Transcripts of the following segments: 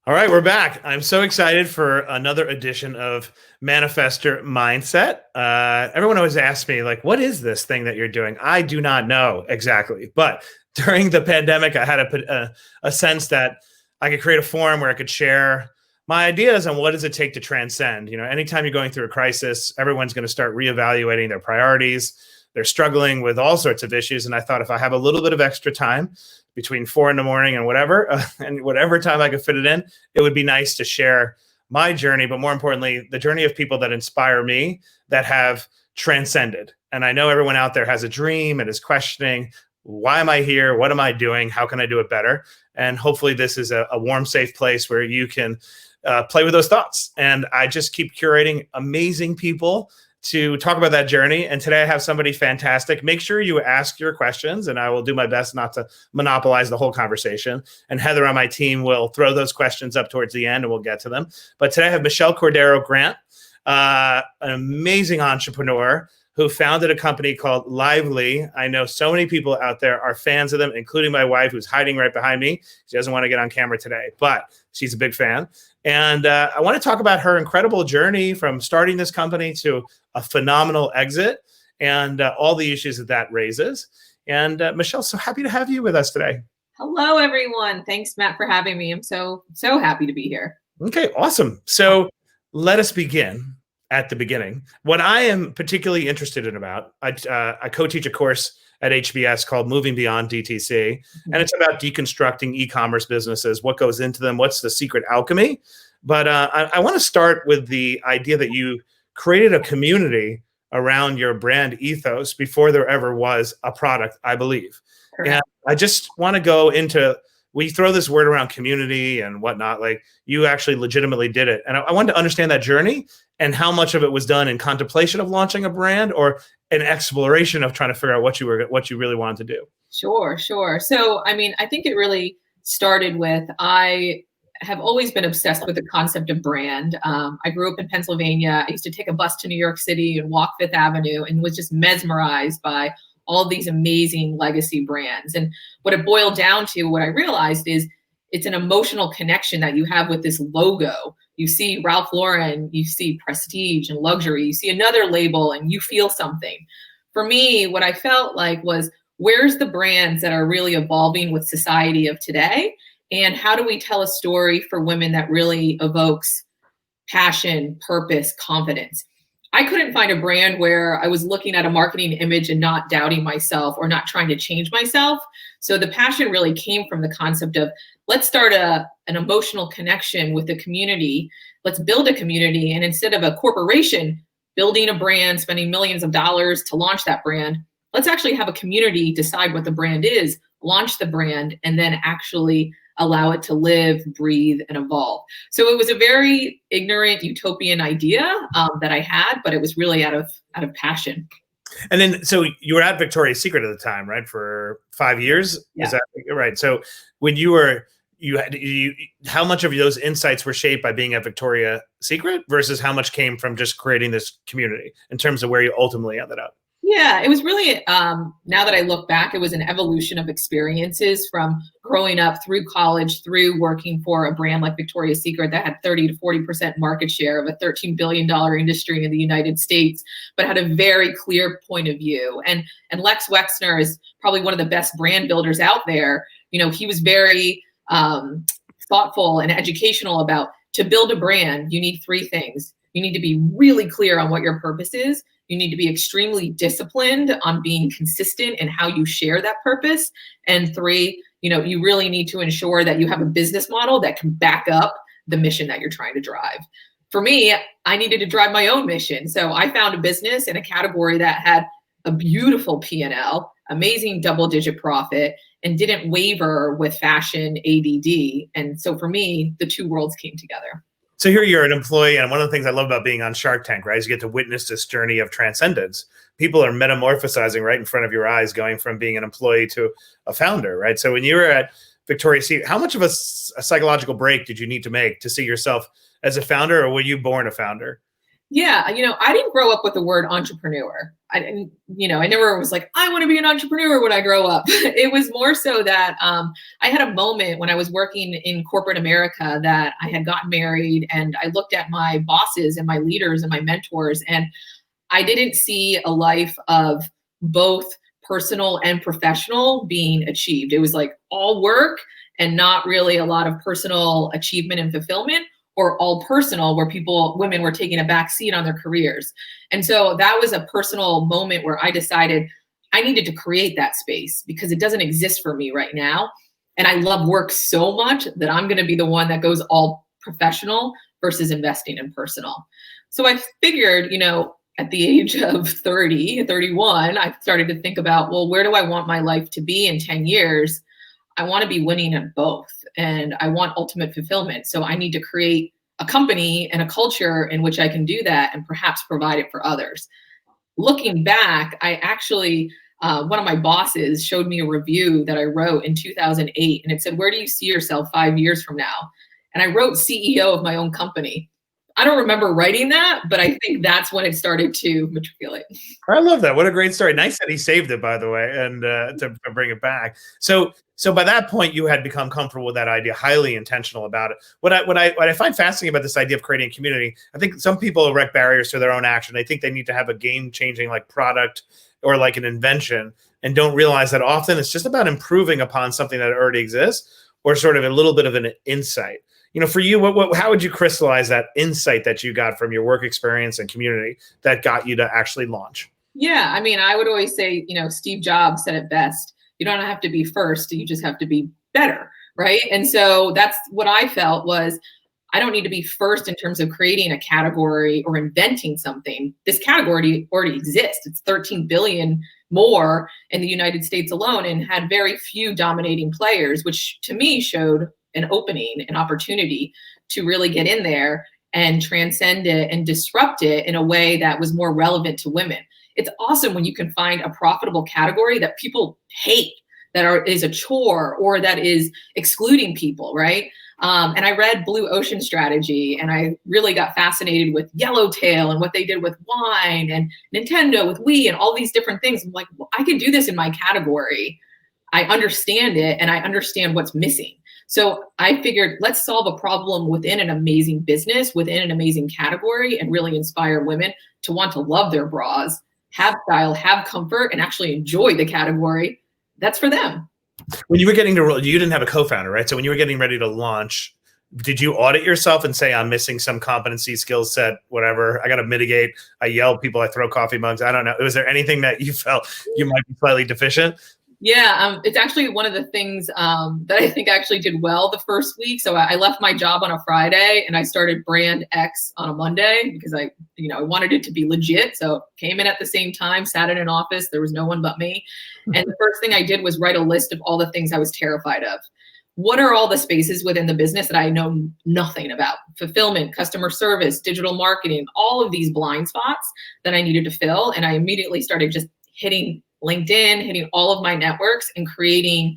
All right, we're back. I'm so excited for another edition of Manifestor Mindset. Everyone always asks me, like, what is this thing that you're doing? I do not know exactly. But during the pandemic, I had a sense that I could create a forum where I could share my ideas on what does it take to transcend. Anytime you're going through a crisis, everyone's going to start reevaluating their priorities. They're struggling with all sorts of issues. And I thought if I have a little bit of extra time between 4 a.m. and whatever time I could fit it in, it would be nice to share my journey, but more importantly, the journey of people that inspire me that have transcended. And I know everyone out there has a dream and is questioning, why am I here? What am I doing? How can I do it better? And hopefully this is a warm, safe place where you can play with those thoughts. And I just keep curating amazing people to talk about that journey. And today I have somebody fantastic. Make sure you ask your questions, and I will do my best not to monopolize the whole conversation. And Heather on my team will throw those questions up towards the end and we'll get to them. But today I have Michelle Cordeiro Grant, an amazing entrepreneur who founded a company called Leisurée. I know so many people out there are fans of them, including my wife, who's hiding right behind me. She doesn't want to get on camera today, but she's a big fan. And I want to talk about her incredible journey from starting this company to a phenomenal exit and all the issues that raises. And Michelle, so happy to have you with us today. Hello, everyone. Thanks, Matt, for having me. I'm so happy to be here. Okay, awesome. So let us begin at the beginning. What I am particularly interested in about, I co-teach a course at HBS called Moving Beyond DTC. And it's about deconstructing e-commerce businesses, what goes into them, what's the secret alchemy. But I want to start with the idea that you created a community around your brand ethos before there ever was a product, I believe. Correct. And I just want to go into, we throw this word around community and whatnot, like you actually legitimately did it. And I wanted to understand that journey and how much of it was done in contemplation of launching a brand or an exploration of trying to figure out what you really wanted to do. Sure. So, I think it really started with, I have always been obsessed with the concept of brand. I grew up in Pennsylvania. I used to take a bus to New York City and walk Fifth Avenue and was just mesmerized by all of these amazing legacy brands. And what it boiled down to, what I realized is it's an emotional connection that you have with this logo. You see Ralph Lauren, you see prestige and luxury, you see another label and you feel something. For me, what I felt like was, where's the brands that are really evolving with society of today? And how do we tell a story for women that really evokes passion, purpose, confidence? I couldn't find a brand where I was looking at a marketing image and not doubting myself or not trying to change myself. So the passion really came from the concept of, let's start an emotional connection with the community. Let's build a community. And instead of a corporation building a brand, spending millions of dollars to launch that brand, let's actually have a community decide what the brand is, launch the brand, and then actually allow it to live, breathe, and evolve. So it was a very ignorant utopian idea that I had, but it was really out of passion. And then, so you were at Victoria's Secret at the time, right? For 5 years? Yeah. Is that right? So when how much of those insights were shaped by being at Victoria's Secret versus how much came from just creating this community in terms of where you ultimately ended up? Yeah, it was really, now that I look back, it was an evolution of experiences from growing up through college, through working for a brand like Victoria's Secret that had 30 to 40% market share of a $13 billion industry in the United States, but had a very clear point of view. And Lex Wexner is probably one of the best brand builders out there. He was very thoughtful and educational about, to build a brand, you need 3 things. You need to be really clear on what your purpose is. You need to be extremely disciplined on being consistent in how you share that purpose. And 3, you really need to ensure that you have a business model that can back up the mission that you're trying to drive. For me, I needed to drive my own mission. So I found a business in a category that had a beautiful P&L, amazing double-digit profit, and didn't waver with fashion ADD. And so for me, the 2 worlds came together. So here you're an employee, and one of the things I love about being on Shark Tank, right, is you get to witness this journey of transcendence. People are metamorphosizing right in front of your eyes, going from being an employee to a founder, right? So when you were at Victoria's Secret, how much of a psychological break did you need to make to see yourself as a founder, or were you born a founder? Yeah, I didn't grow up with the word entrepreneur. I didn't, I never was like, I want to be an entrepreneur when I grow up. It was more so that I had a moment when I was working in corporate America that I had gotten married, and I looked at my bosses and my leaders and my mentors, and I didn't see a life of both personal and professional being achieved. It was like all work and not really a lot of personal achievement and fulfillment, or all personal where women were taking a back seat on their careers. And so that was a personal moment where I decided I needed to create that space because it doesn't exist for me right now. And I love work so much that I'm going to be the one that goes all professional versus investing in personal. So I figured, at the age of 30, 31, I started to think about, well, where do I want my life to be in 10 years? I want to be winning at both, and I want ultimate fulfillment. So I need to create a company and a culture in which I can do that and perhaps provide it for others. Looking back, I actually, one of my bosses showed me a review that I wrote in 2008, and it said, where do you see yourself 5 years from now? And I wrote CEO of my own company. I don't remember writing that, but I think that's when it started to matriculate. I love that. What a great story. Nice that he saved it, by the way, and to bring it back. So by that point, you had become comfortable with that idea, highly intentional about it. What I find fascinating about this idea of creating a community, I think some people erect barriers to their own action. They think they need to have a game-changing like product or like an invention, and don't realize that often it's just about improving upon something that already exists, or sort of a little bit of an insight. For you, how would you crystallize that insight that you got from your work experience and community that got you to actually launch? Yeah, I would always say, Steve Jobs said it best. You don't have to be first, you just have to be better, right? And so that's what I felt was, I don't need to be first in terms of creating a category or inventing something. This category already exists. It's 13 billion more in the United States alone, and had very few dominating players, which to me showed an opening, an opportunity to really get in there and transcend it and disrupt it in a way that was more relevant to women. It's awesome when you can find a profitable category that people hate, that is a chore, or that is excluding people, right? And I read Blue Ocean Strategy, and I really got fascinated with Yellowtail and what they did with wine, and Nintendo with Wii, and all these different things. I'm like, well, I can do this in my category. I understand it, and I understand what's missing. So I figured, let's solve a problem within an amazing business, within an amazing category, and really inspire women to want to love their bras, have style, have comfort, and actually enjoy the category. That's for them. When you were getting to, you didn't have a co-founder, right? So when you were getting ready to launch, did you audit yourself and say, I'm missing some competency, skill set, whatever? I got to mitigate. I yell at people. I throw coffee mugs. I don't know. Was there anything that you felt you might be slightly deficient? Yeah, it's actually one of the things that I think I actually did well the first week. So I left my job on a Friday, and I started Brand X on a Monday because I wanted it to be legit. So came in at the same time, sat in an office. There was no one but me. And the first thing I did was write a list of all the things I was terrified of. What are all the spaces within the business that I know nothing about? Fulfillment, customer service, digital marketing, all of these blind spots that I needed to fill. And I immediately started just hitting LinkedIn, hitting all of my networks, and creating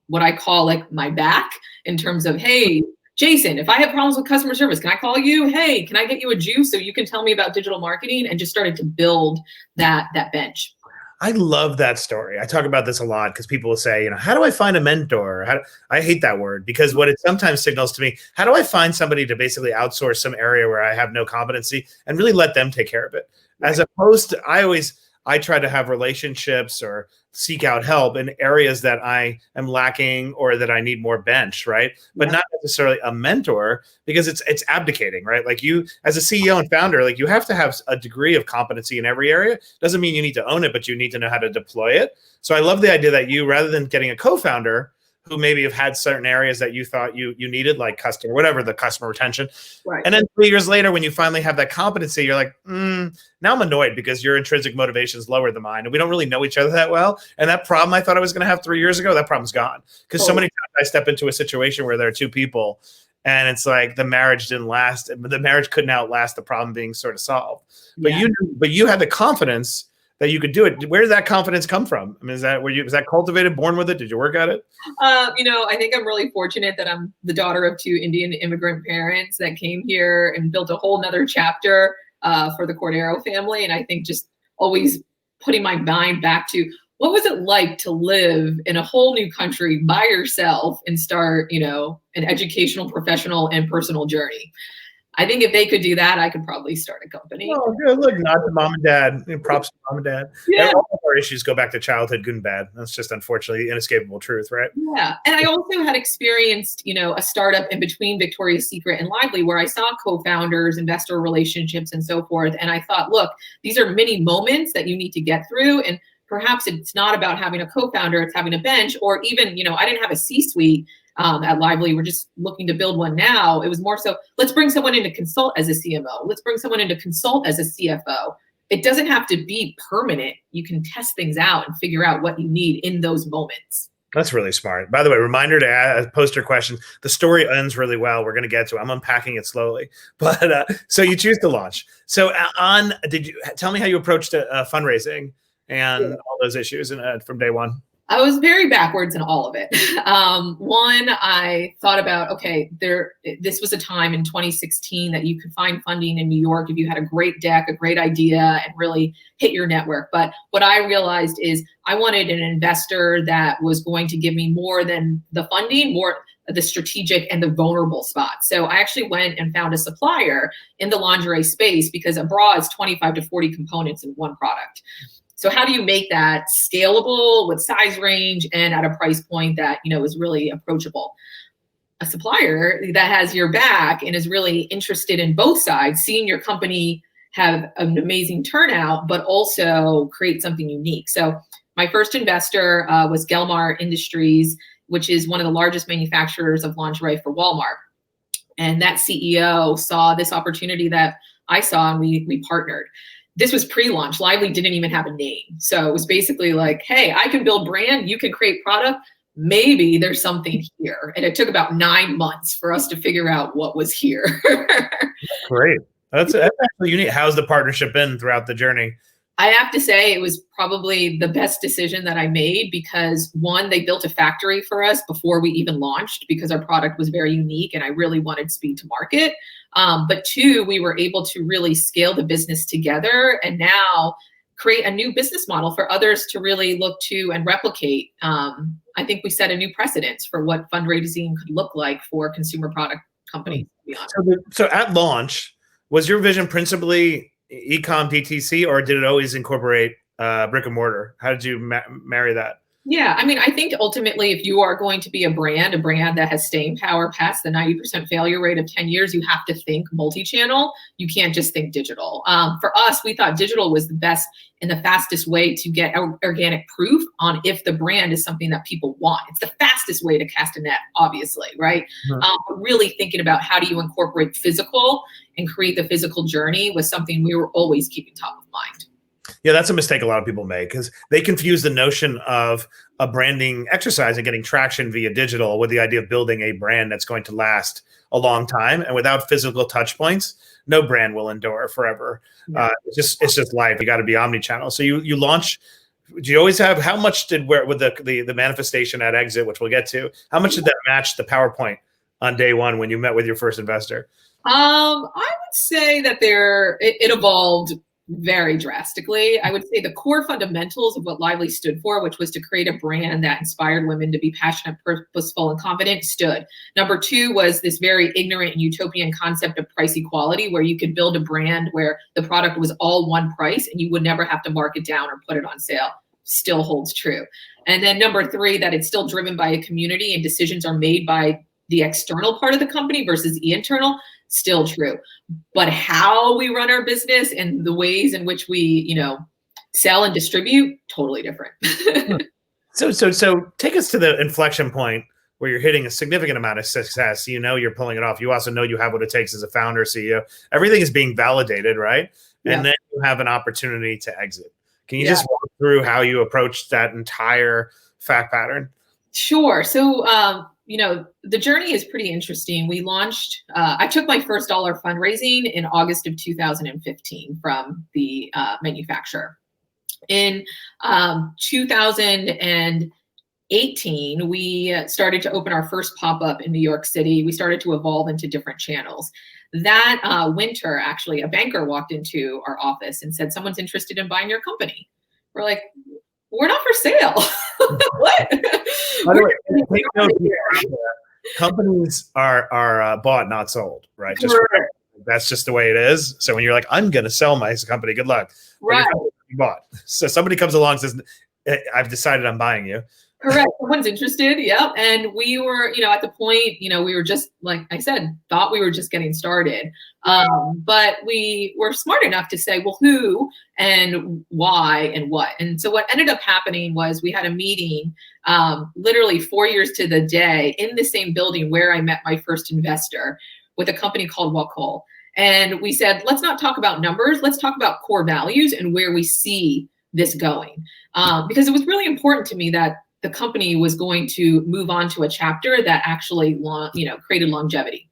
what I call like my back in terms of, hey, Jason, if I have problems with customer service, can I call you? Hey, can I get you a juice so you can tell me about digital marketing? And just started to build that bench. I love that story. I talk about this a lot because people will say, how do I find a mentor? I hate that word, because what it sometimes signals to me, how do I find somebody to basically outsource some area where I have no competency and really let them take care of it? Right. As opposed to, I try to have relationships or seek out help in areas that I am lacking or that I need more bench, right? But not necessarily a mentor, because it's abdicating, right? Like you, as a CEO and founder, like you have to have a degree of competency in every area. Doesn't mean you need to own it, but you need to know how to deploy it. So I love the idea that you, rather than getting a co-founder who maybe have had certain areas that you thought you needed, like customer, whatever, the customer retention. Right. And then 3 years later, when you finally have that competency, you're like, now I'm annoyed because your intrinsic motivation is lower than mine. And we don't really know each other that well. And that problem I thought I was going to have 3 years ago, that problem's gone. Because so many times I step into a situation where there are two people and it's like the marriage didn't last. The marriage couldn't outlast the problem being sort of solved. But you had the confidence that you could do it. Where did that confidence come from? I mean, was that cultivated, born with it? Did you work at it? I think I'm really fortunate that I'm the daughter of two Indian immigrant parents that came here and built a whole nother chapter for the Cordeiro family. And I think just always putting my mind back to what was it like to live in a whole new country by yourself and start, an educational, professional, and personal journey. I think if they could do that, I could probably start a company. Oh, good. Look, not to mom and dad. Props to mom and dad. Yeah. And all of our issues go back to childhood, good and bad. That's just unfortunately inescapable truth, right? Yeah. And I also had experienced, a startup in between Victoria's Secret and Lively where I saw co-founders, investor relationships, and so forth. And I thought, look, these are mini moments that you need to get through. And perhaps it's not about having a co-founder, it's having a bench, or even, I didn't have a C-suite at Lively. We're just looking to build one now. It was more so, let's bring someone in to consult as a CMO. Let's bring someone in to consult as a CFO. It doesn't have to be permanent. You can test things out and figure out what you need in those moments. That's really smart. By the way, reminder to add, post your question. The story ends really well. We're going to get to it. I'm unpacking it slowly. But so you choose to launch. So did you tell me how you approached fundraising and all those issues from day one? I was very backwards in all of it. One, I thought about, okay, this was a time in 2016 that you could find funding in New York if you had a great deck, a great idea, and really hit your network. But what I realized is I wanted an investor that was going to give me more than the funding, more the strategic and the vulnerable spots. So I actually went and found a supplier in the lingerie space because a bra is 25 to 40 components in one product. So how do you make that scalable with size range and at a price point that, is really approachable? A supplier that has your back and is really interested in both sides, seeing your company have an amazing turnout, but also create something unique. So my first investor was Gelmar Industries, which is one of the largest manufacturers of lingerie for Walmart. And that CEO saw this opportunity that I saw, and we partnered. This was pre-launch. Lively didn't even have a name. So it was basically like, hey, I can build brand, you can create product. Maybe there's something here. And it took about 9 months for us to figure out what was here. Great. That's actually unique. How's the partnership been throughout the journey? I have to say it was probably the best decision that I made because one, they built a factory for us before we even launched because our product was very unique and I really wanted speed to market. But two, we were able to really scale the business together and now create a new business model for others to really look to and replicate. I think we set a new precedence for what fundraising could look like for consumer product companies. To be honest. So at launch, was your vision principally e-com DTC, or did it always incorporate brick and mortar? How did you marry that? Yeah, I mean, I think ultimately, if you are going to be a brand that has staying power past the 90% failure rate of 10 years, you have to think multi-channel. You can't just think digital. For us, we thought digital was the best and the fastest way to get organic proof on if the brand is something that people want. It's the fastest way to cast a net, obviously, right? But really thinking about how do you incorporate physical and create the physical journey was something we were always keeping top of mind. Yeah, that's a mistake a lot of people make because they confuse the notion of a branding exercise and getting traction via digital with the idea of building a brand that's going to last a long time. And without physical touch points, no brand will endure forever. Yeah. It's just life. You got to be omni-channel. So you launch. Do you always have, how much did with the manifestation at exit, which we'll get to, how much did that match the PowerPoint on day one when you met with your first investor? I would say that it evolved very drastically. I would say the core fundamentals of what Lively stood for, which was to create a brand that inspired women to be passionate, purposeful, and confident, stood. Number two was this very ignorant and utopian concept of price equality, where you could build a brand where the product was all one price and you would never have to mark it down or put it on sale. Still holds true. And then number three, that it's still driven by a community and decisions are made by the external part of the company versus the internal. Still true. But how we run our business and the ways in which we, sell and distribute, totally different. So take us to the inflection point where you're hitting a significant amount of success. You're pulling it off. You also know you have what it takes as a founder, CEO. Everything is being validated, right? Yeah. And then you have an opportunity to exit. Can you just walk through how you approached that entire fact pattern? Sure. So, the journey is pretty interesting. We launched, I took my first dollar fundraising in August of 2015 from the manufacturer. In 2018, 18, we started to open our first pop-up in New York City. We started to evolve into different channels. That winter, actually, a banker walked into our office and said, someone's interested in buying your company. We're like, we're not for sale. What? By the way, take note here. Companies are bought, not sold, right? That's just the way it is. So when you're like, I'm going to sell my company, good luck. Right. Bought. So somebody comes along and says, I've decided I'm buying you. Correct. Someone's interested. Yep. And we were, at the point, we were just, like I said, thought we were just getting started. But we were smart enough to say, well, who and why and what. And so what ended up happening was we had a meeting literally 4 years to the day in the same building where I met my first investor with a company called Wacaol. And we said, let's not talk about numbers. Let's talk about core values and where we see this going. Because it was really important to me that the company was going to move on to a chapter that actually, created longevity.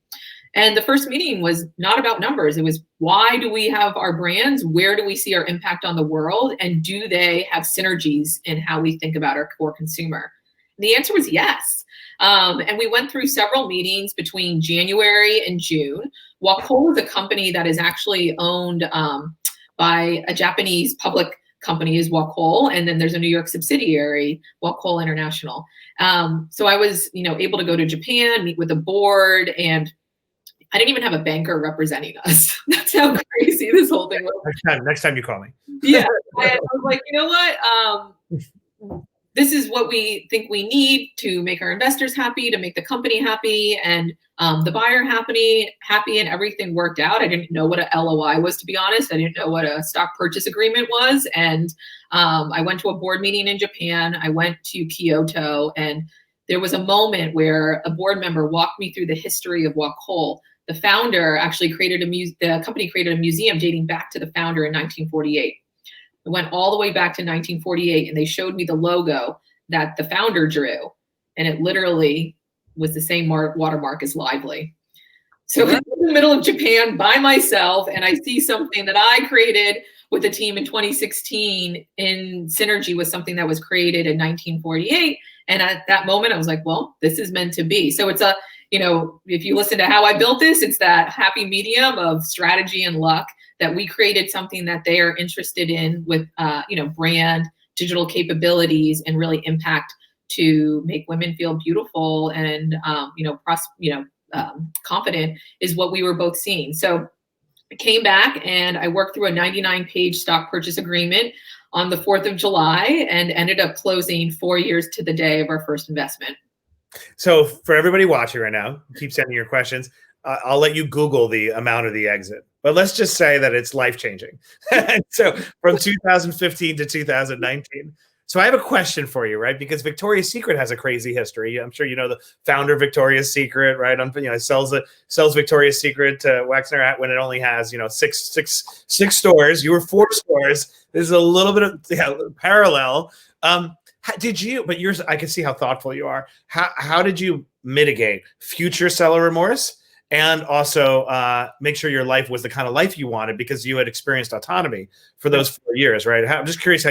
And the first meeting was not about numbers. It was, why do we have our brands? Where do we see our impact on the world? And do they have synergies in how we think about our core consumer? And the answer was yes. And we went through several meetings between January and June. Wacaol is a company that is actually owned by a Japanese public company is Wacaol, and then there's a New York subsidiary, Wacaol International. So I was, able to go to Japan, meet with the board, and I didn't even have a banker representing us. That's how crazy this whole thing was. Next time you call me. Yeah, I was like, you know what? This is what we think we need to make our investors happy, to make the company happy, and the buyer happy, and everything worked out. I didn't know what a LOI was, to be honest. I didn't know what a stock purchase agreement was. And I went to a board meeting in Japan. I went to Kyoto, and there was a moment where a board member walked me through the history of Wacaol. The founder actually the company created a museum dating back to the founder in 1948. It went all the way back to 1948, and they showed me the logo that the founder drew, and it literally was the same watermark as Lively. So I'm in the middle of Japan by myself, and I see something that I created with a team in 2016 in synergy with something that was created in 1948. And at that moment, I was like, well, this is meant to be. So it's if you listen to how I built this, it's that happy medium of strategy and luck that we created something that they are interested in with, brand, digital capabilities, and really impact to make women feel beautiful and, confident is what we were both seeing. So I came back and I worked through a 99-page stock purchase agreement on the 4th of July and ended up closing 4 years to the day of our first investment. So for everybody watching right now, keep sending your questions. I'll let you Google the amount of the exit, but let's just say that it's life-changing. So from 2015 to 2019. So I have a question for you, right? Because Victoria's Secret has a crazy history. I'm sure you know the founder of Victoria's Secret, right? Sells Victoria's Secret to Wexner when it only has six stores. You were 4 stores. There's a little bit of parallel. But yours, I can see how thoughtful you are. How did you mitigate future seller remorse and also make sure your life was the kind of life you wanted because you had experienced autonomy for those 4 years, right? I'm just curious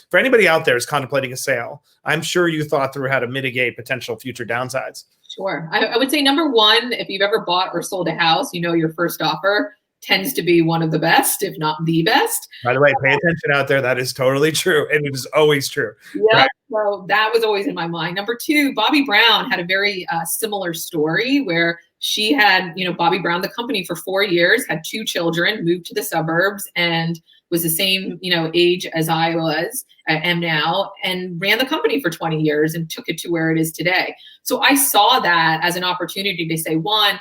for anybody out there who's contemplating a sale, I'm sure you thought through how to mitigate potential future downsides. Sure. I would say number one, if you've ever bought or sold a house, your first offer tends to be one of the best, if not the best. By the way, pay attention out there. That is totally true. And it is always true. Yeah. Right? So that was always in my mind. Number two, Bobbi Brown had a very similar story where she had, Bobbi Brown, the company for 4 years, had 2 children, moved to the suburbs, and was the same, age as I am now, and ran the company for 20 years and took it to where it is today. So I saw that as an opportunity to say, one,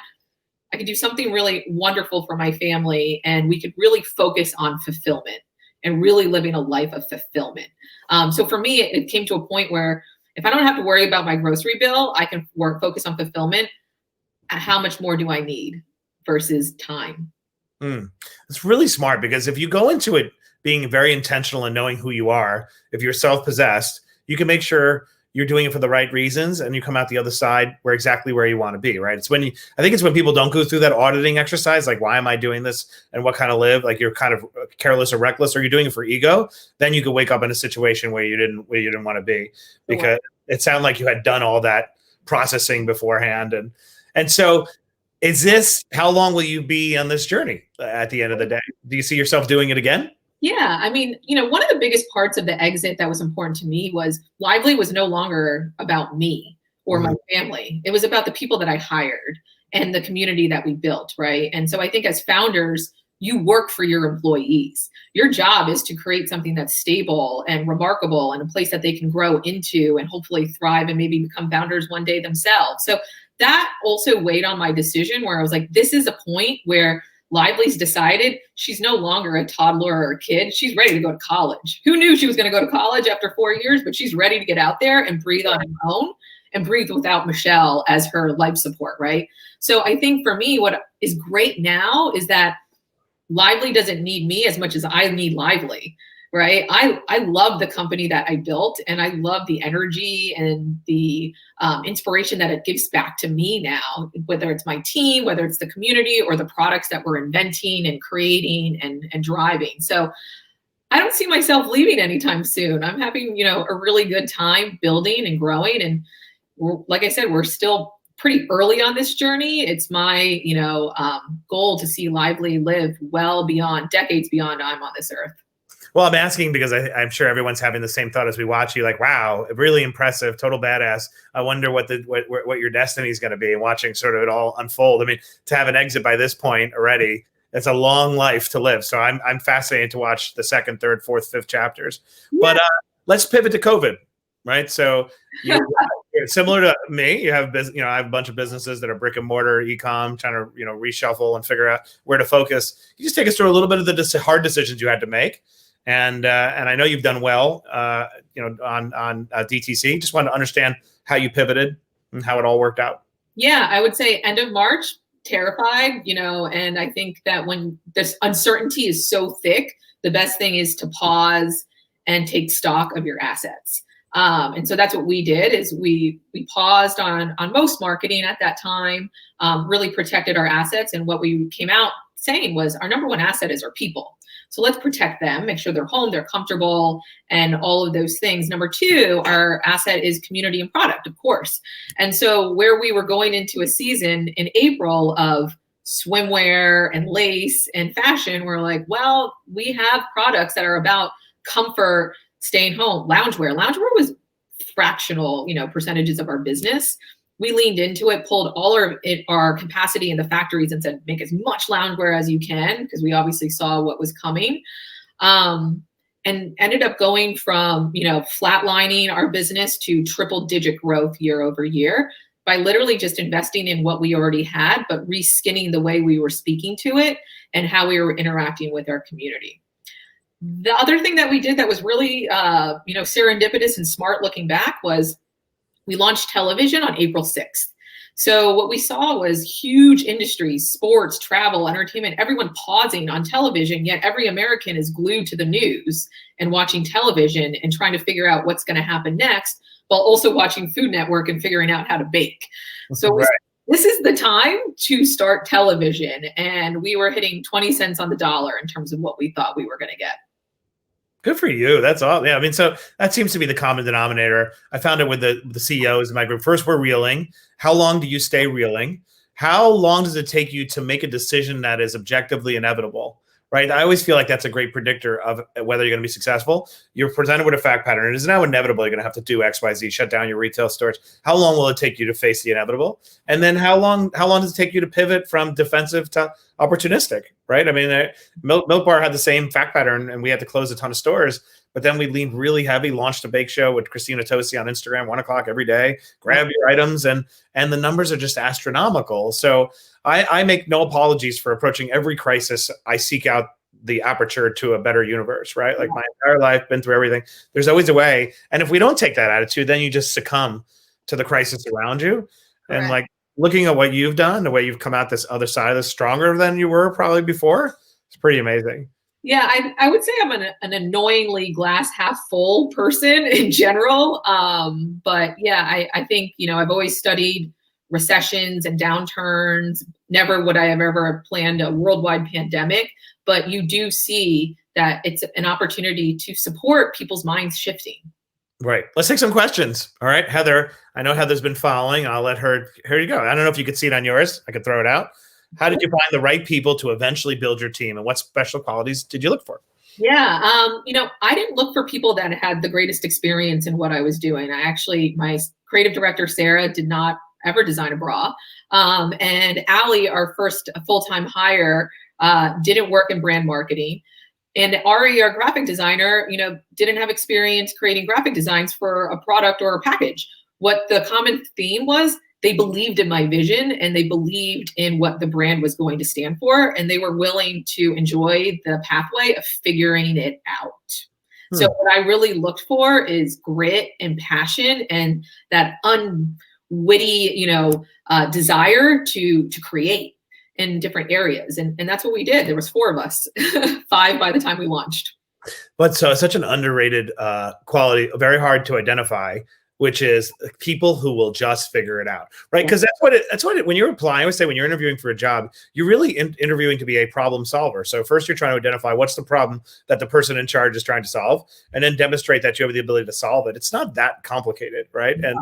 I could do something really wonderful for my family, and we could really focus on fulfillment and really living a life of fulfillment. So for me, it came to a point where if I don't have to worry about my grocery bill, I can focus on fulfillment. How much more do I need versus time? It's really smart because if you go into it being very intentional and knowing who you are, if you're self-possessed, you can make sure you're doing it for the right reasons and you come out the other side exactly where you want to be, right? I think it's when people don't go through that auditing exercise, like, why am I doing this and what kind of live? Like, you're kind of careless or reckless, or you're doing it for ego. Then you could wake up in a situation where you didn't want to be, because it sounded like you had done all that processing beforehand. And so how long will you be on this journey at the end of the day? Do you see yourself doing it again? Yeah, I mean, one of the biggest parts of the exit that was important to me was Lively was no longer about me or my family. It was about the people that I hired and the community that we built, right? And so I think as founders, you work for your employees. Your job is to create something that's stable and remarkable and a place that they can grow into and hopefully thrive and maybe become founders one day themselves. So that also weighed on my decision, where I was like, this is a point where Lively's decided she's no longer a toddler or a kid. She's ready to go to college. Who knew she was going to go to college after 4 years, but she's ready to get out there and breathe on her own and breathe without Michelle as her life support, right? So I think for me, what is great now is that Lively doesn't need me as much as I need Lively, right? I love the company that I built, and I love the energy and the inspiration that it gives back to me now, whether it's my team, whether it's the community or the products that we're inventing and creating and driving. So I don't see myself leaving anytime soon. I'm having, a really good time building and growing. And like I said, we're still pretty early on this journey. It's my, goal to see Lively live well beyond, decades beyond I'm on this earth. Well, I'm asking because I'm sure everyone's having the same thought as we watch you. Like, wow, really impressive, total badass. I wonder what your destiny is going to be, and watching sort of it all unfold. I mean, to have an exit by this point already, it's a long life to live. So I'm fascinated to watch the second, third, fourth, fifth chapters. Yeah. But let's pivot to COVID, right? So you're similar to me. You have I have a bunch of businesses that are brick and mortar, e-com, trying to reshuffle and figure out where to focus. You just take us through a little bit of the hard decisions you had to make. And I know you've done well, on DTC. Just wanted to understand how you pivoted and how it all worked out. Yeah, I would say end of March, terrified, and I think that when this uncertainty is so thick, the best thing is to pause and take stock of your assets. And so that's what we did, is we paused on most marketing at that time, really protected our assets. And what we came out saying was our number one asset is our people. So let's protect them, make sure they're home, they're comfortable, and all of those things. Number two, our asset is community and product, of course. And so where we were going into a season in April of swimwear and lace and fashion, we're like, well, we have products that are about comfort, staying home. Loungewear was fractional, percentages of our business. We leaned into it, pulled all our capacity in the factories and said, make as much loungewear as you can, because we obviously saw what was coming. And ended up going from, flatlining our business to triple-digit growth year over year by literally just investing in what we already had, but reskinning the way we were speaking to it and how we were interacting with our community. The other thing that we did that was really, serendipitous and smart looking back was we launched television on April 6th. So what we saw was huge industries, sports, travel, entertainment, everyone pausing on television, yet every American is glued to the news and watching television and trying to figure out what's going to happen next, while also watching Food Network and figuring out how to bake. So this is the time to start television. And we were hitting 20 cents on the dollar in terms of what we thought we were going to get. Good for you. That's all. Yeah. I mean, so that seems to be the common denominator. I found it with the CEOs in my group. First, we're reeling. How long do you stay reeling? How long does it take you to make a decision that is objectively inevitable? Right. I always feel like that's a great predictor of whether you're going to be successful. You're presented with a fact pattern. It is now inevitable. You're going to have to do X, Y, Z, shut down your retail stores. How long will it take you to face the inevitable? And then how long does it take you to pivot from defensive to opportunistic? Right. I mean, Milk Bar had the same fact pattern, and we had to close a ton of stores. But then we leaned really heavy, launched a bake show with Christina Tosi on Instagram, 1 o'clock every day. Grab your items, and the numbers are just astronomical. So I make no apologies for approaching every crisis. I seek out the aperture to a better universe, right? Like my entire life, been through everything. There's always a way. And if we don't take that attitude, then you just succumb to the crisis around you. And like looking at what you've done, the way you've come out this other side of this stronger than you were probably before, it's pretty amazing. Yeah, I would say I'm an annoyingly glass half full person in general. But yeah, I think, I've always studied recessions and downturns. Never would I have ever planned a worldwide pandemic, but you do see that it's an opportunity to support people's minds shifting. Right. Let's take some questions. All right, Heather. I know Heather's been following. I'll let her. Here you go. I don't know if you could see it on yours. I could throw it out. How did you find the right people to eventually build your team, and what special qualities did you look for? Yeah, I didn't look for people that had the greatest experience in what I was doing. My creative director, Sarah, did not ever design a bra. And Allie, our first full-time hire, didn't work in brand marketing. And Ari, our graphic designer, didn't have experience creating graphic designs for a product or a package. What the common theme was, they believed in my vision and they believed in what the brand was going to stand for. And they were willing to enjoy the pathway of figuring it out. So what I really looked for is grit and passion and that unwitty, desire to create in different areas. And that's what we did. There was 4 of us, 5 by the time we launched. But so it's such an underrated quality, very hard to identify, which is people who will just figure it out, right? Because that's what when you're applying, I always say when you're interviewing for a job, you're really interviewing to be a problem solver. So first you're trying to identify what's the problem that the person in charge is trying to solve, and then demonstrate that you have the ability to solve it. It's not that complicated, right? Yeah.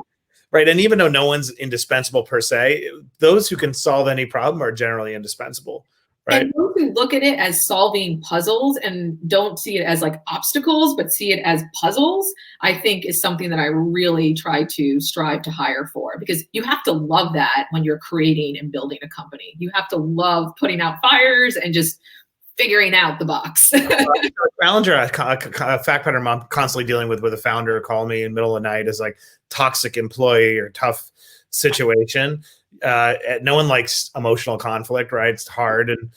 And even though no one's indispensable per se, those who can solve any problem are generally indispensable. Right. And those who look at it as solving puzzles and don't see it as like obstacles, but see it as puzzles, I think is something that I really try to strive to hire for, because you have to love that when you're creating and building a company. You have to love putting out fires and just figuring out the box. Challenger, a fact pattern I'm constantly dealing with a founder call me in the middle of the night is like toxic employee or tough situation. No one likes emotional conflict, right? It's hard. And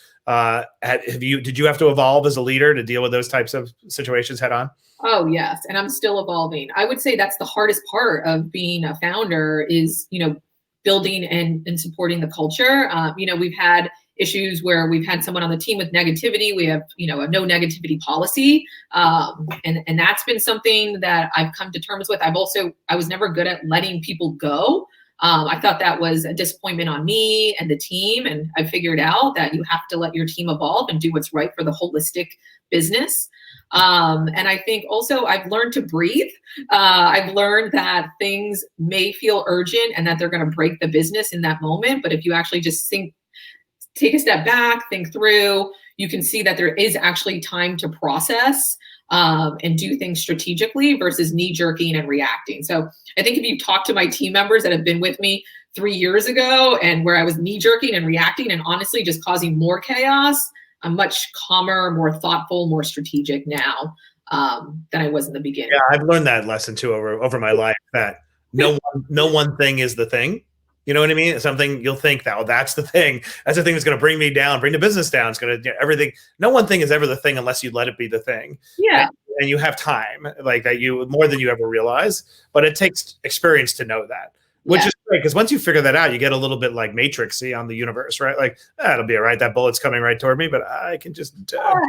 did you have to evolve as a leader to deal with those types of situations head on? Oh, yes. And I'm still evolving. I would say that's the hardest part of being a founder is, building and supporting the culture. We've had issues where we've had someone on the team with negativity. We have, a no negativity policy. And that's been something that I've come to terms with. I was never good at letting people go. I thought that was a disappointment on me and the team. And I figured out that you have to let your team evolve and do what's right for the holistic business. And I think also I've learned to breathe. I've learned that things may feel urgent and that they're going to break the business in that moment. But if you actually just take a step back, think through, you can see that there is actually time to process and do things strategically versus knee-jerking and reacting. So I think if you talk to my team members that have been with me 3 years ago and where I was knee-jerking and reacting and honestly just causing more chaos, I'm much calmer, more thoughtful, more strategic now than I was in the beginning. Yeah, I've learned that lesson too over my life, that no one thing is the thing. You know what I mean? Something you'll think that, that's the thing. That's the thing that's going to bring me down, bring the business down. It's going to everything. No one thing is ever the thing unless you let it be the thing. Yeah. And you have time like that, more than you ever realize. But it takes experience to know that, which is great, because once you figure that out, you get a little bit like Matrixy on the universe, right? Like, it'll be all right. That bullet's coming right toward me, but I can just. You gotta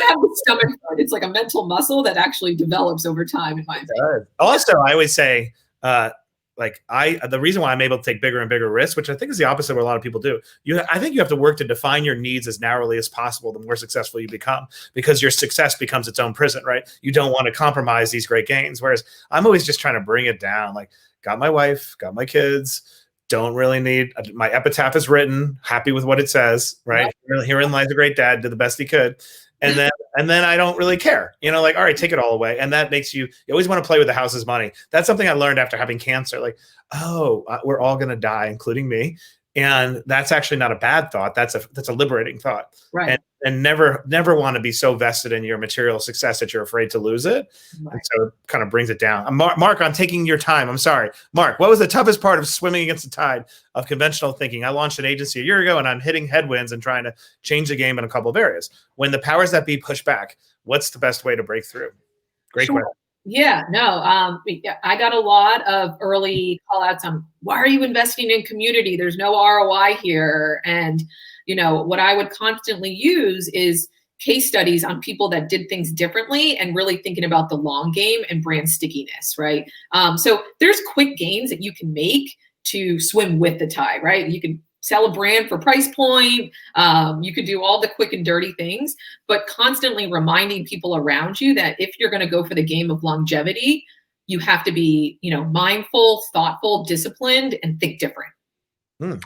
have the stomach for it. It's like a mental muscle that actually develops over time, in my opinion. Also, I always say, the reason why I'm able to take bigger and bigger risks, which I think is the opposite of what a lot of people do. I think you have to work to define your needs as narrowly as possible, the more successful you become, because your success becomes its own prison, right? You don't want to compromise these great gains. Whereas I'm always just trying to bring it down. Like, got my wife, got my kids, don't really need, my epitaph is written, happy with what it says, right? Yep. Herein lies a great dad, did the best he could. And then I don't really care, all right, take it all away. And that makes you always want to play with the house's money. That's something I learned after having cancer. Like, we're all going to die, including me. And that's actually not a bad thought. That's a liberating thought. Right. And never want to be so vested in your material success that you're afraid to lose it. Right. And so it kind of brings it down. Mark, I'm taking your time. I'm sorry. Mark, what was the toughest part of swimming against the tide of conventional thinking? I launched an agency a year ago and I'm hitting headwinds and trying to change the game in a couple of areas. When the powers that be push back, what's the best way to break through? Great question. Yeah, no, I got a lot of early call outs on, why are you investing in community? There's no ROI here. And, what I would constantly use is case studies on people that did things differently and really thinking about the long game and brand stickiness, right? So there's quick gains that you can make to swim with the tide, right? You can sell a brand for price point. You could do all the quick and dirty things, but constantly reminding people around you that if you're going to go for the game of longevity, you have to be, mindful, thoughtful, disciplined, and think different.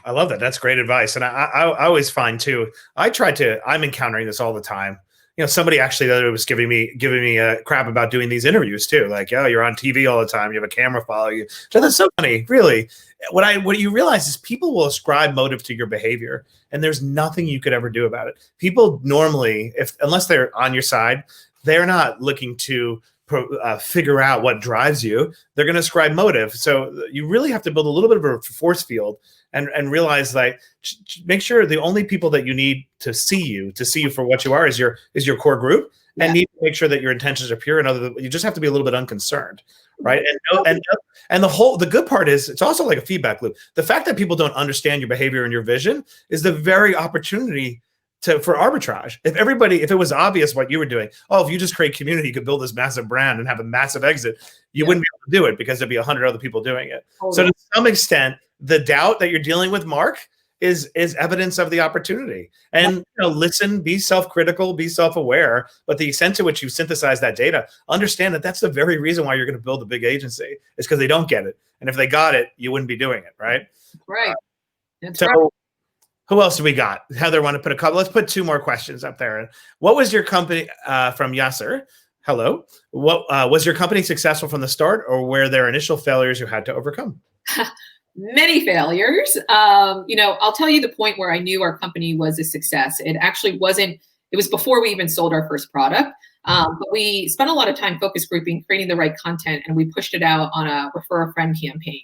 I love that. That's great advice. And I always find too, I'm encountering this all the time. Somebody actually that was giving me a crap about doing these interviews too. Like, oh, you're on TV all the time. You have a camera following you. So that's so funny, really. What you realize is people will ascribe motive to your behavior, and there's nothing you could ever do about it. People normally, unless they're on your side, they're not looking to figure out what drives you. They're going to ascribe motive. So you really have to build a little bit of a force field and realize, like, make sure the only people that you need to see you for what you are is your core group, and need to make sure that your intentions are pure. And you just have to be a little bit unconcerned, right? And the good part is it's also like a feedback loop. The fact that people don't understand your behavior and your vision is the very opportunity for arbitrage. If it was obvious what you were doing, if you just create community, you could build this massive brand and have a massive exit, you wouldn't be able to do it because there'd be 100 other people doing it. Totally. So to some extent, the doubt that you're dealing with, Mark, is evidence of the opportunity. And listen, be self-critical, be self-aware, but the extent to which you synthesize that data, understand that that's the very reason why you're going to build a big agency, is because they don't get it. And if they got it, you wouldn't be doing it, right? Right. That's so right. Who else do we got? Heather, want to put a couple? Let's put two more questions up there. What was your company from Yasser? Hello. What was your company successful from the start, or were there initial failures you had to overcome? Many failures. I'll tell you the point where I knew our company was a success. It actually wasn't. It was before we even sold our first product. But we spent a lot of time focus grouping, creating the right content, and we pushed it out on a refer a friend campaign.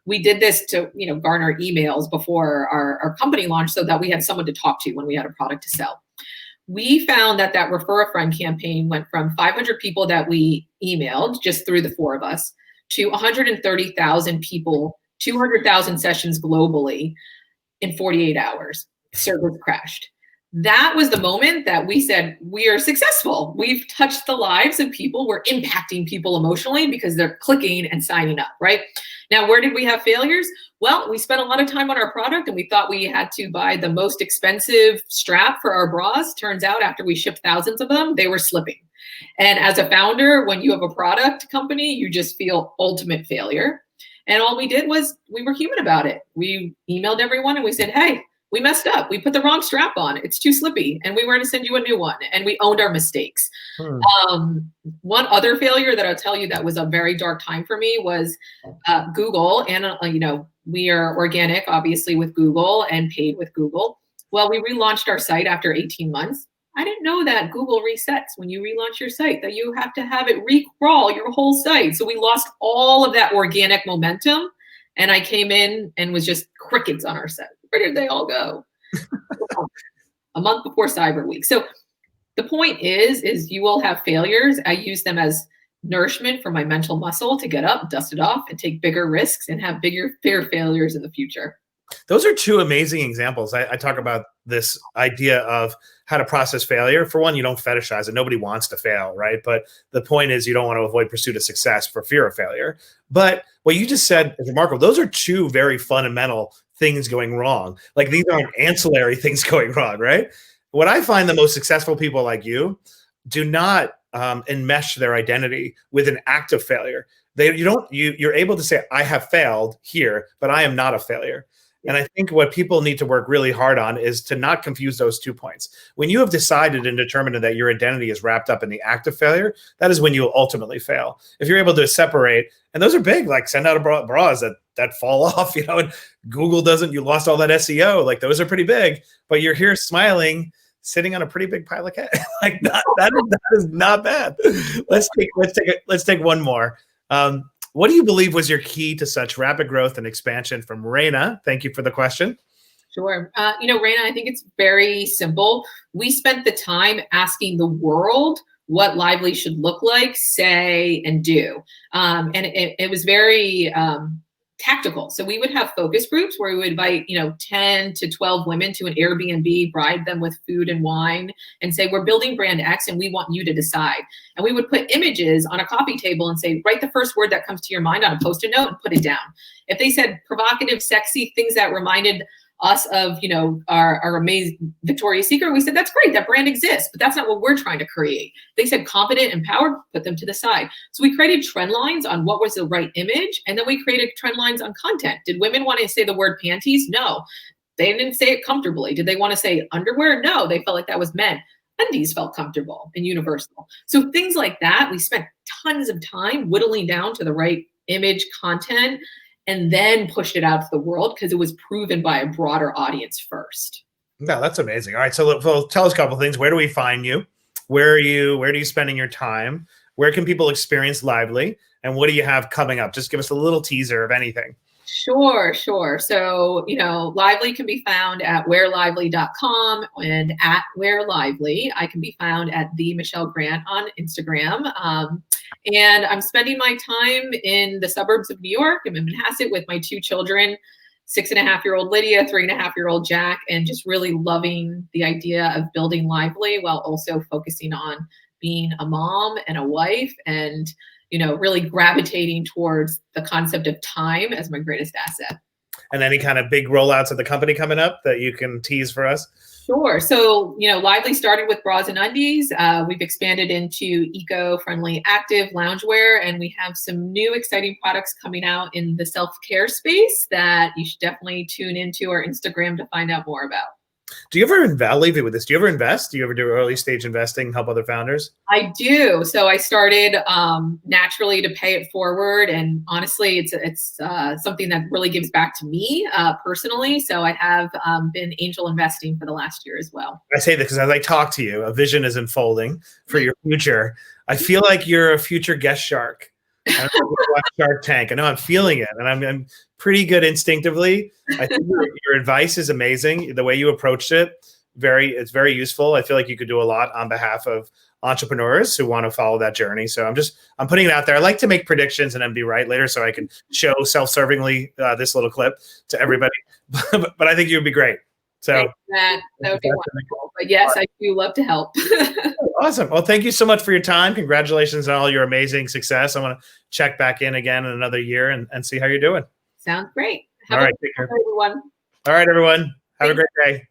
We did this to, garner emails before our company launched so that we had someone to talk to when we had a product to sell. We found that refer a friend campaign went from 500 people that we emailed just through the four of us to 130,000 people, 200,000 sessions globally in 48 hours. Servers crashed. That was the moment that we said, we are successful. We've touched the lives of people. We're impacting people emotionally because they're clicking and signing up, right? Now, where did we have failures? Well, we spent a lot of time on our product and we thought we had to buy the most expensive strap for our bras. Turns out after we shipped thousands of them, they were slipping. And as a founder, when you have a product company, you just feel ultimate failure. And all we did was we were human about it. We emailed everyone and we said, hey, we messed up. We put the wrong strap on. It's too slippy. And we were going to send you a new one. And we owned our mistakes. One other failure that I'll tell you that was a very dark time for me was Google. And, we are organic, obviously, with Google and paid with Google. Well, we relaunched our site after 18 months. I didn't know that Google resets when you relaunch your site, that you have to have it recrawl your whole site. So we lost all of that organic momentum. And I came in and was just crickets on our site. Where did they all go? A month before Cyber Week. So the point is you will have failures. I use them as nourishment for my mental muscle to get up, dust it off, and take bigger risks and have bigger failures in the future. Those are two amazing examples. I talk about this idea of how to process failure. For one, you don't fetishize it. Nobody wants to fail, right? But the point is you don't want to avoid pursuit of success for fear of failure. But what you just said is remarkable. Those are two very fundamental things going wrong. Like, these aren't ancillary things going wrong, right? What I find the most successful people like you do not enmesh their identity with an act of failure. You're able to say, I have failed here, but I am not a failure. And I think what people need to work really hard on is to not confuse those 2 points. When you have decided and determined that your identity is wrapped up in the act of failure, that is when you will ultimately fail. If you're able to separate, and those are big, like send out bras that fall off, and Google doesn't, you lost all that SEO, like those are pretty big, but you're here smiling, sitting on a pretty big pile of cash. Like that is not bad. Let's take one more. What do you believe was your key to such rapid growth and expansion? From Raina. Thank you for the question. Sure. Raina, I think it's very simple. We spent the time asking the world what Lively should look like, say, and do. And it was very tactical. So we would have focus groups where we would invite, 10 to 12 women to an Airbnb, bribe them with food and wine, and say, we're building brand X and we want you to decide. And we would put images on a coffee table and say, write the first word that comes to your mind on a Post-it note and put it down. If they said provocative, sexy, things that reminded us of, our amazing Victoria's Secret, we said, that's great, that brand exists, but that's not what we're trying to create. They said confident, empowered, put them to the side. So we created trend lines on what was the right image. And then we created trend lines on content. Did women want to say the word panties? No. They didn't say it comfortably. Did they want to say underwear? No, they felt like that was men. Undies felt comfortable and universal. So things like that, we spent tons of time whittling down to the right image, content, and then pushed it out to the world because it was proven by a broader audience first. No, that's amazing. All right, so tell us a couple of things. Where do we find you? Where are you spending your time? Where can people experience Lively? And what do you have coming up? Just give us a little teaser of anything. Sure. So, Lively can be found at wherelively.com and at wherelively. I can be found at the Michelle Grant on Instagram. And I'm spending my time in the suburbs of New York. I'm in Manhasset with my 2 children, 6.5-year-old Lydia, 3.5-year-old Jack, and just really loving the idea of building Lively while also focusing on being a mom and a wife and really gravitating towards the concept of time as my greatest asset. And any kind of big rollouts of the company coming up that you can tease for us? Sure. So, Lively started with bras and undies. We've expanded into eco-friendly active loungewear, and we have some new exciting products coming out in the self-care space that you should definitely tune into our Instagram to find out more about. Do you ever, I'll leave you with this. Do you ever invest? Do you ever do early stage investing, help other founders? I do. So I started naturally to pay it forward. And honestly, it's something that really gives back to me personally. So I have been angel investing for the last year as well. I say this because as I talk to you, a vision is unfolding for your future. I feel like you're a future guest shark. I don't know if you watch Shark Tank. I know I'm feeling it, and I'm pretty good instinctively. I think your advice is amazing. The way you approached it, it's very useful. I feel like you could do a lot on behalf of entrepreneurs who want to follow that journey. So I'm putting it out there. I like to make predictions and then be right later, so I can show self-servingly this little clip to everybody. But I think you would be great. So that would be wonderful. But yes, I do love to help. Awesome. Well, thank you so much for your time. Congratulations on all your amazing success. I want to check back in again in another year and see how you're doing. Sounds great. All right, take care, everyone. All right, everyone. Have a great day.